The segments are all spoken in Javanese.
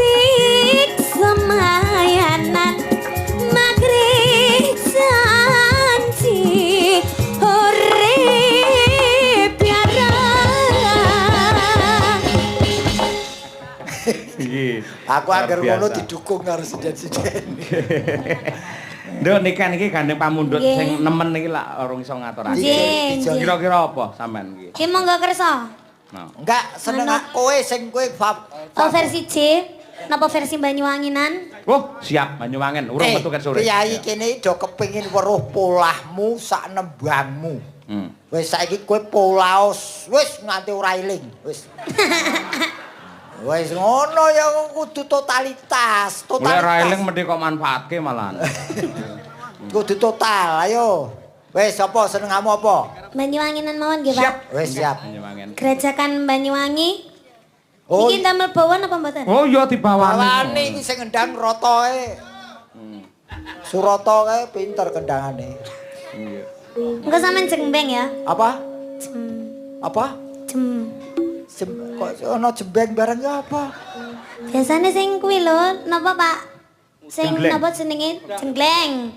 magrik semayanan magrik janji urip piara. Aku agar ngono didukung karo siden-siden. Nduk nikah niki gandeng pamundhut sing nemen niki lak urung iso ngaturake. Kira-kira apa sampean iki? Ki monggo kersa. Enggak seneng kowe sing kowe versi J napa versi Banyuwanginan? Oh, siap Banyuwangen urung metu ket sore. Kiai kene do kepengin weruh polahmu sak nembangmu. Wis saiki kowe polaos wis nganti ora eling wis. Wis ngono ya kudu totalitas. Mulai ra eling mesti kok manfaatke malahan. Kudu total, ayo. Wis apa senengamu apa? Banyuwanginan mawon nggih, Pak. Siap, wis siap. Banyuwangen. Gerajakan Banyuwangi. Oh. Iki ndamel bawon apa mboten? Oh iya dibawani. Bawani iki sing ngendang rotoe. Surata kae pinter kendangane. Iya. Engko sampean jembeng ya. Apa? Jem. Apa? Jem. Kok ono jembeng bareng ya apa? Biasane sing kuwi lho, napa Pak? Sing Jenggleng. napa jenenge? Jenggleng.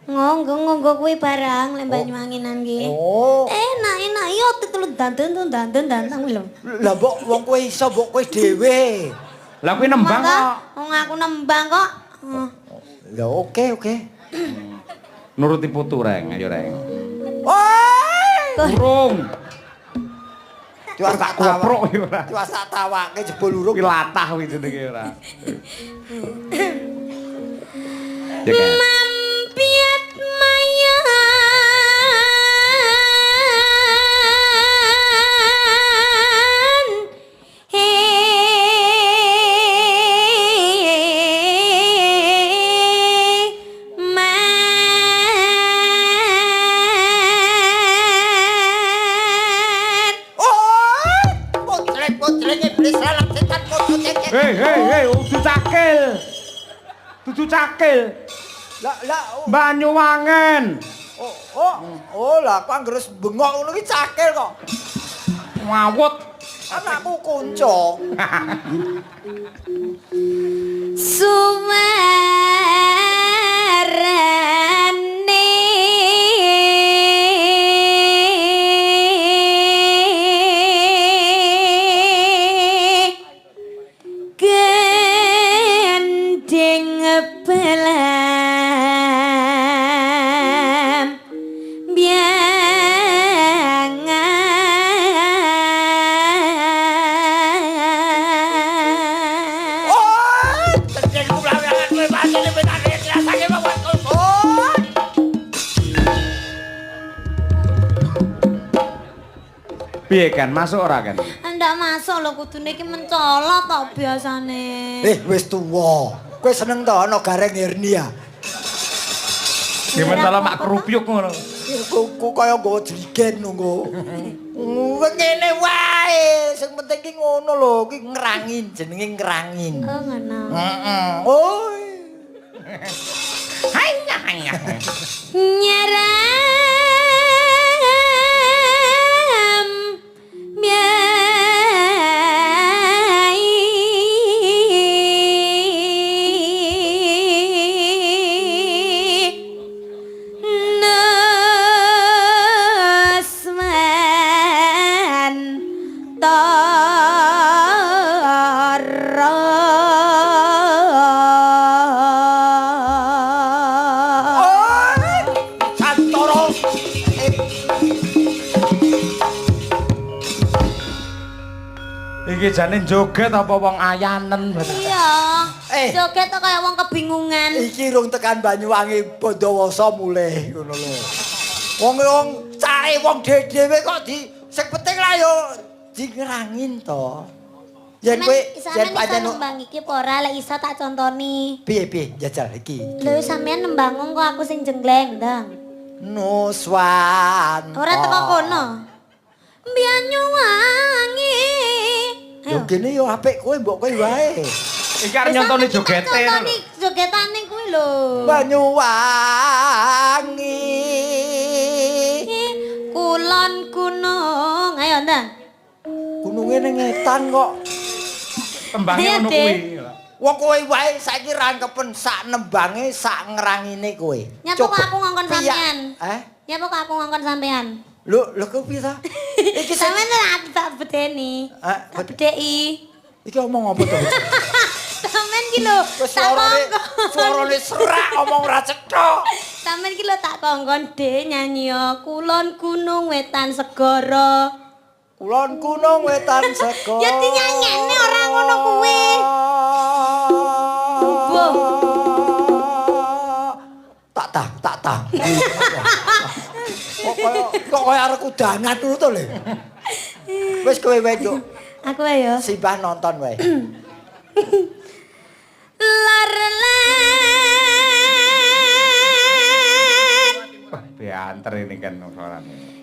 Ngonggo kuwi barang lek Banyuwanginan ki. Oh. Enak yo tetelu danten kuwi lho. Lah mbok wong kowe iso mbok kowe dhewe. Lah kuwi nembang kok. Wong aku nembang kok. Ya oke. Nuruti putu reng, ayo reng. Woi! Urung. Tiwas tak Koprok ya ora. Tiwas tak tawake jebul urung. Kuwi latah kuwi jenenge ora. Ya kan. Mampiat mayan Hei, Dudu cakil. Lah Banyuwangen. Oh lah aku anggere bengok ngono ki cakil kok. Ngawut. Anakku kunco. Sumarane gending belam Piye kan, masuk ora kan? ndak masuk lho kudune iki mencolot tok biasane. Wis tuwa. Kowe seneng to ana gareng hernia. Gimana kalau mak kerupyuk ngono? Kok kaya nggawa jligen nunggu. Ngene wae, sing penting ki ngono lho, ki ngerangin, jenenge ngerangin. Oh ngono. Heeh. Oh. Hanya. Nyeram Iki jane joget apa wong ayanen? Iya. Joget kok kaya wong kebingungan. Iki rung tekan Banyuwangi Bondowoso mulih ngono lho. Wong cahe wong dhewe kok sing penting lah yo dingerangin to. Yen kowe yen pancen nembang iki apa ora lek iso tak contoni. Piye jajal iki. Lho sampean nembang kok aku sing jenggleng, Dang. Nuswan. Ora teko kono. Banyuwangi. Yo kene yo apik kowe mbok kowe wae. Iki arep nyontoni jogete. Nyontoni jogetane kuwi lho. Banyuwangi. Kulon gunung. Ayo, Ndang. Gununge ning ngetan kok. Tembange Ayo, ngono Dik. kuwi. Wong kowe wae saiki rangkepen sak nembange sak ngrangine kowe. Nyapa kok aku ngongkon Piyak. sampean? Nyapa kok aku ngongkon sampean? Lho kok piye ta? Iki Sampeyan tak bedeni. Tak bedeki. Iki omong apa to? Sampeyan ki lho, tak kongkon. Suarane serak omong ora cetha. Sampeyan ki lho tak kongkon Dik nyanyi Kulon Gunung Wetan Segara. Kulon Gunung Wetan Segara. Ya dinyanyekne ora ngono kuwi. Tak. Kok kaya arek udangan ngono to lho. Wis kowe wae, Cuk. Aku wae ya. Simbah nonton wae. Wah, beanter ini kan suarane.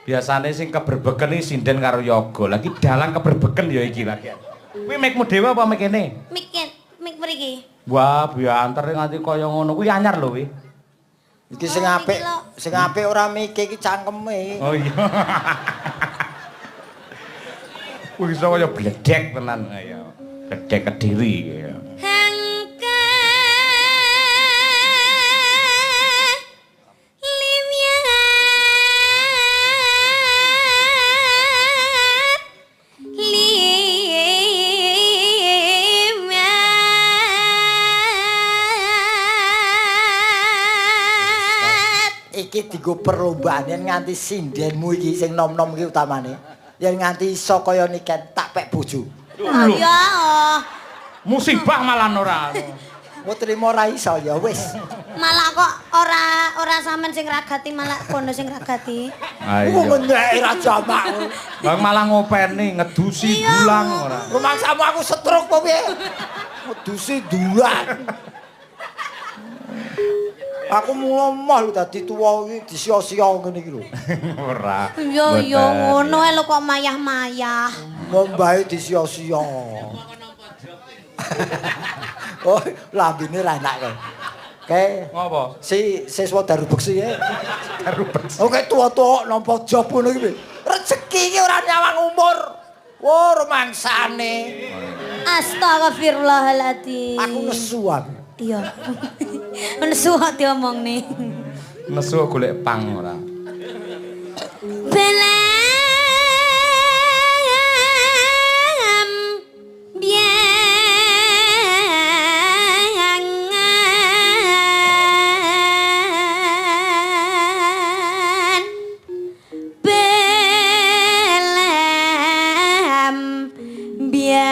Biasane sing keberbeken iki sinden karo yoga. Lagi dalang keberbeken ya iki lagi. Kuwi mikmu dhewe apa mik kene? Mik mriki. Wah, bianter nganti kaya ngono kuwi anyar lho kuwi. Iki sing apik ora mike iki cangkeme. Oh iya. Kuwi iso kaya bledek tenan ya. Bledek Kediri ya. Iki digo perlombaan yen nganti sindenmu iki sing nom-nom iki utamane. Yen nganti iso kaya niken tak pek bojo. Ya. Musibah malah ora. Mau trimo ora iso ya wis. Malah kok ora sampean sing ragati malah kono sing ragati. Wong ngendhek ra jamak. Bang malah ngopeni ngedusi dulang ora. Rumangsamu aku setruk apa piye? Ngedusi dulang. Aku mulomah lho dadi tuwa iki disia-sia ngene iki lho. Ora. Yo ngono ae lho kok mayah-mayah. Mombahe disia-sia. Oh, lambene ra enak kae. Kae Ngopo? siswa daru beksi ya. Daru beksi. Oke tua-tua nampa job ngono iki. Rezeki iki ora nyawang umur. Wo rumangsane. Astagfirullahaladzim. Aku nesu aku. Iya. Nesu kok diomong nih. Nesu golek pang ora. Belam biangan belam biangan.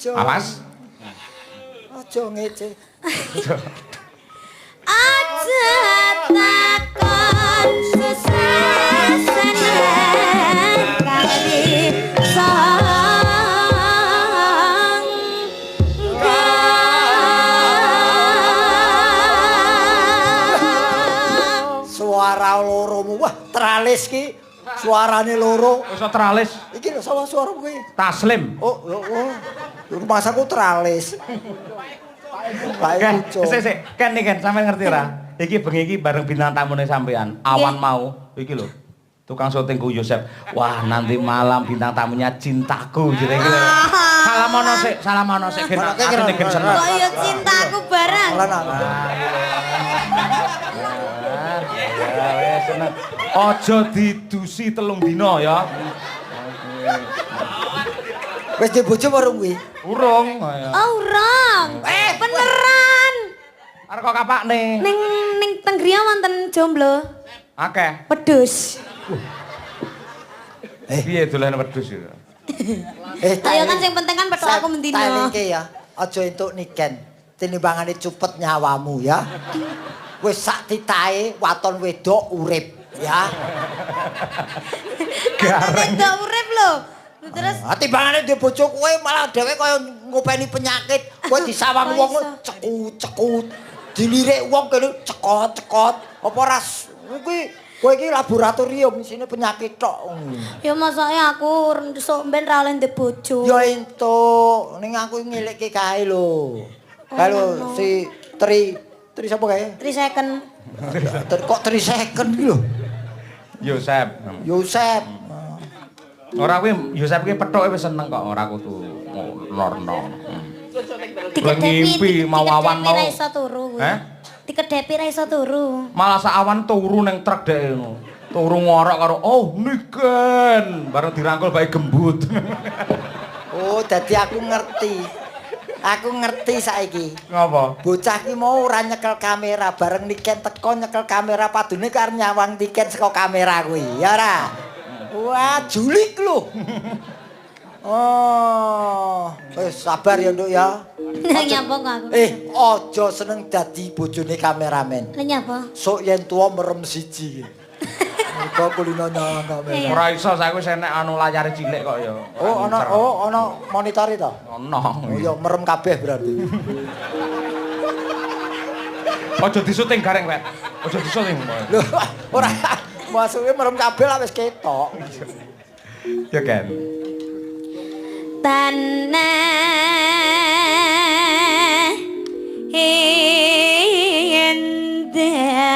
Awas. Aja ngece. Aja takon sesasenan kali Suara loromu wah tralis ki. Suarane loro. Iso tralis. Iki lho sawah suaramu kuwi. Taslim. Oh. Rumahku tralis. Kan, sik, kan nih kan sampean ngerti ora? Iki bengi iki bareng bintang tamune sampean. Awan mau iki lho. Tukang syutingku Yosep. Wah, nanti malam bintang tamunya cintaku jere iki lho. Salamono sik gen atine gen seneng. kok yo cintaku barang. Ya wis seneng. Aja didusi 3 dina ya. Wis di bojo baru kuwi. Urung. Oh, urang. Beneran. Arep kok kapakne. Ning Tenggriya wonten jomblo. Akeh. Wedhus. Piye dolan wedhus iki? Ayo kan sing penting kan petuk aku mendino. Talingke ya. Aja entuk niken. Tinimbangane cupet nyawamu ya. Wis sak titahe waton wedok urip ya. Gareng. Wedok urip lho. Terus timbangane duwe bojo kowe malah dhewe kaya ngopeni penyakit. Kowe disawang wong cekut-cekut. Dilirik wong kene cekot-cekot. Apa ras kuwi kowe iki laboratorium isine penyakit tok. ya masake aku sok ben ra oleh ndek bojo. Ya entuk, ning aku ngelikke kae lho. Kalau si Tri sapa kae? 3 second. Kok 3 second iki lho. Yosep. Ora kuwi Yosep ki pethoke wis seneng kok ora kudu lorno. Ngimpi mau awan mau. Ra iso turu. Dikedepi ra iso turu. Malah sak awan turu ning trek dhek ngono. Turu ngorok karo oh niken bareng dirangkul bae gembut. Oh, dadi aku ngerti. Aku ngerti saiki. Ngapa? Bocah ki mau ora nyekel kamera bareng Niken teko nyekel kamera padune karo nyawang Niken saka kamera kuwi. Ya ora? Wah, julik lho. Oh, wis sabar ya, Nduk ya. Lah nyapa kok aku? Aja seneng dadi bojone kameramen. Lah nyapa? Sok yen tuwa merem siji. Mergo kulino nyawang kamera. Ora iso saiki wis enek anu layare cilik kok ya. Ana monitore to? Ono. Oh ya merem kabeh berarti. Aja disuting gareng, Wet. Aja disuting. Lho, ora masuke merem kabeh lah wis ketok. Ya kan. Tanah indah.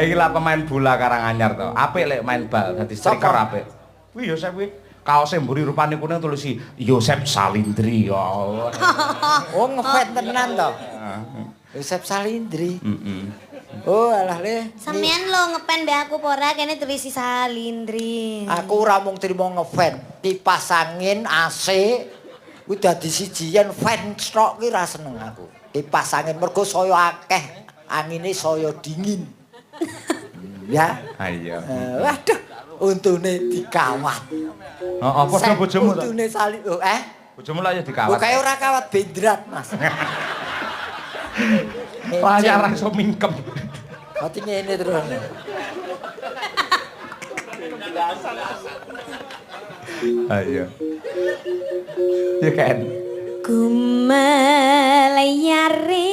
Iki lah pemain bola Karanganyar to. Apik lek main bal dadi striker apik. Kuwi Yosep kuwi kaose mburi rupane kuning tulisi Yosep Salindri ya Allah. Oh ngefan tenan to. Yosep Salindri. Oh alah le. Sampeyan lo ngepen mbek aku apa ora kene tulisi Salindri. Aku ora mung trimo ngefan, kipas angin AC kuwi dadi siji yen fans tok ki ra seneng aku. Kipas angin mergo saya akeh, angine saya dingin. Ya. Ayo. Waduh, untune dikawat. Heeh, padha bojomu to. Untune Salindri. Bojomu lah ya dikawat. Kok ora kawat bendrat, Mas. Wah, ya ora iso mingkem. Ati ngene terus. Ayo. Ya kan. Kumelayaring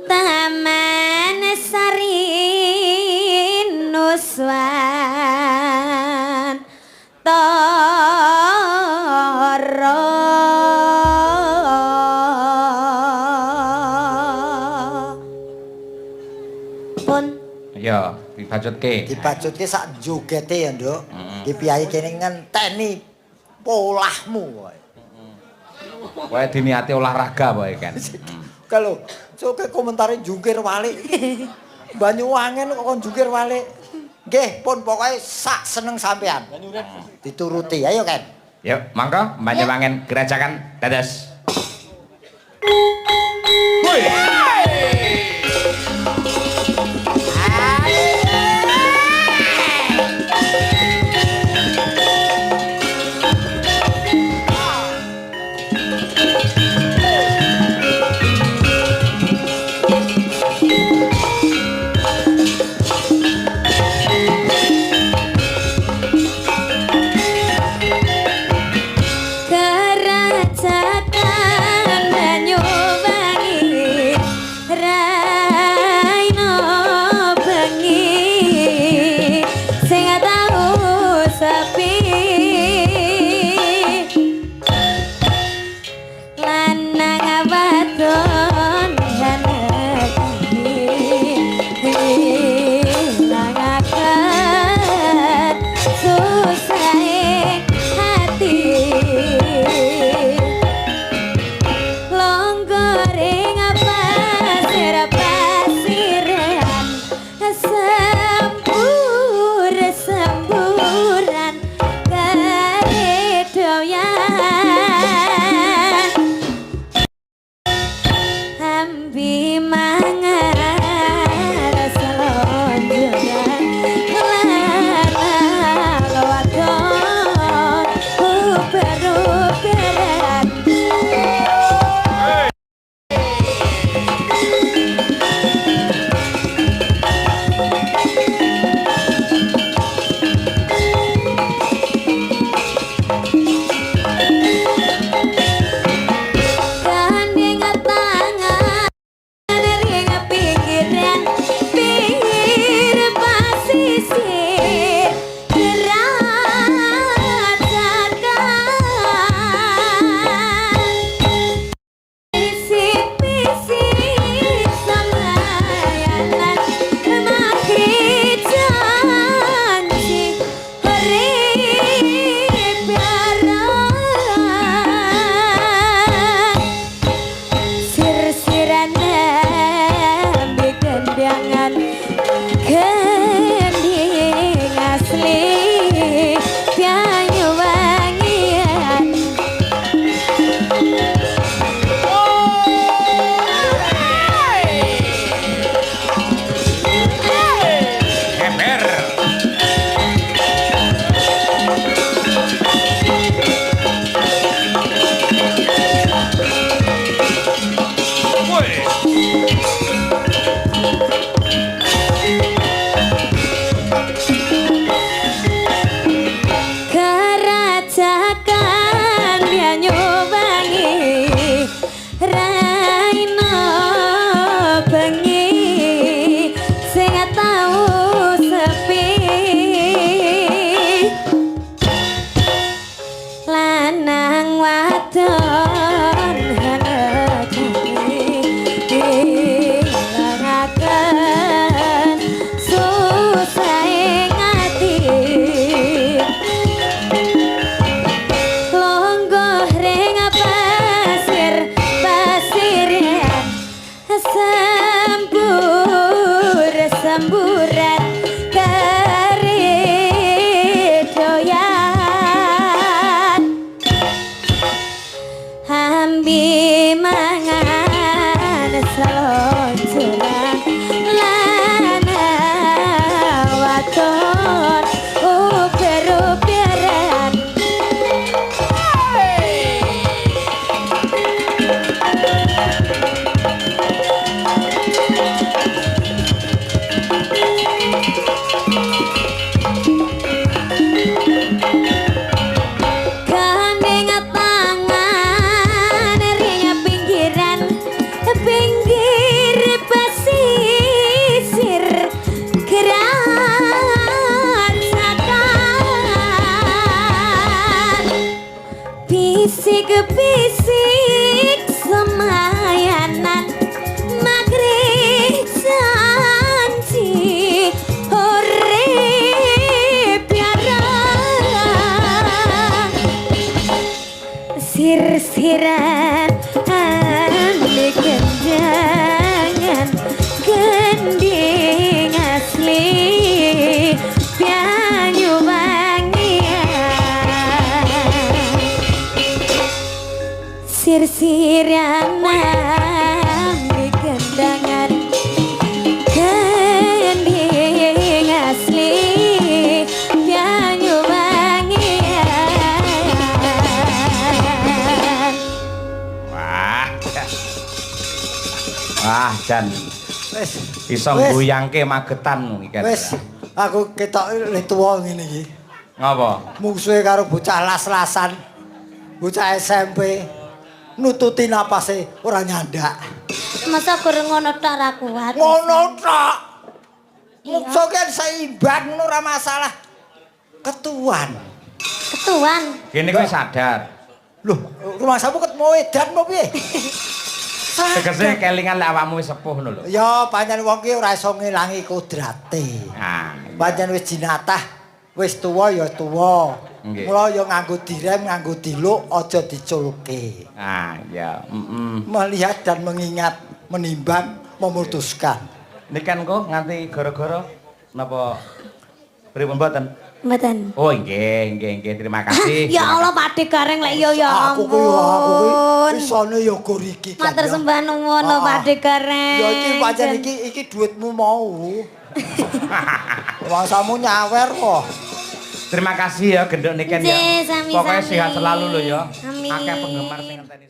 Taman Sari Nuswan Toro Pun Ya, dibacutke. Dibacutke sak jogete ya, Nduk. Ki piyayi kene ngenteni polahmu kowe. Kowe diniati olahraga pokoke kan. Kalau coke komentare jungkir walik. Banyuwangen kok kon jungkir walik. Nggih, pun pokoke sak seneng sampean. Dituruti, ayo kan. Yuk, mangga Banyuwangen gerajakan dados. Woi. Kerajaan Banyuwangi Raino bengi sing tau sepi lanang wadon janegi langaken susahe hati Longgoring pasir pasiran semburan keredoyan ambi mangan selonjoran lana wadon uber-uberan pinggir pesisir gerasakan bisik-bisik semayanan maghrib janji urip piara sir-siran ane kendangan gending asli Banyuwangian sir-siran ane kendangan gending asli Banyuwangian. Wah, Jan. Wis. Iso Wis. goyangke magetan iki kan. Wis, aku ketok le tuwa ngene iki. Ngapa? Mungsuhe karo bocah las-lasan. Bocah SMP nututi napase ora nyandak. Masa kurang ngono tok ra kuat. Ngono tok. Iya. Mungsu kan seimbang ngono ora masalah. Ketuan. Ketuan. Kene kowe sadar. Loh, rumah samu ketemu edan apa piye? Tegese kelingan lek awakmu wis sepuh ngono lho. Ya, pancen wong ki ora iso ngilangi kodrate. Nah, Pancen wis jinatah, wis tuwa ya tuwa. Nggih. Mula ya nganggo direm, nganggo diluk, aja diculke. ah ya, Melihat dan mengingat, menimbang, memutuskan. Nikan kok nganti gara-gara napa pripun mboten? Mboten. Oh, nggih, terima kasih. Ya Allah Pakde Gareng lek yo ya Aku ampun. ki isone ya gur iki kan. Matur ya. sembah nuwun Pakde Gareng. Ya iki pancen iki duitmu mau. Wong samu nyawer kok. Terima kasih ya gendok niken ya. Nggih, sami-sami. Pokoknya sehat selalu lho ya. Amin. Akeh penggemar sing ngenteni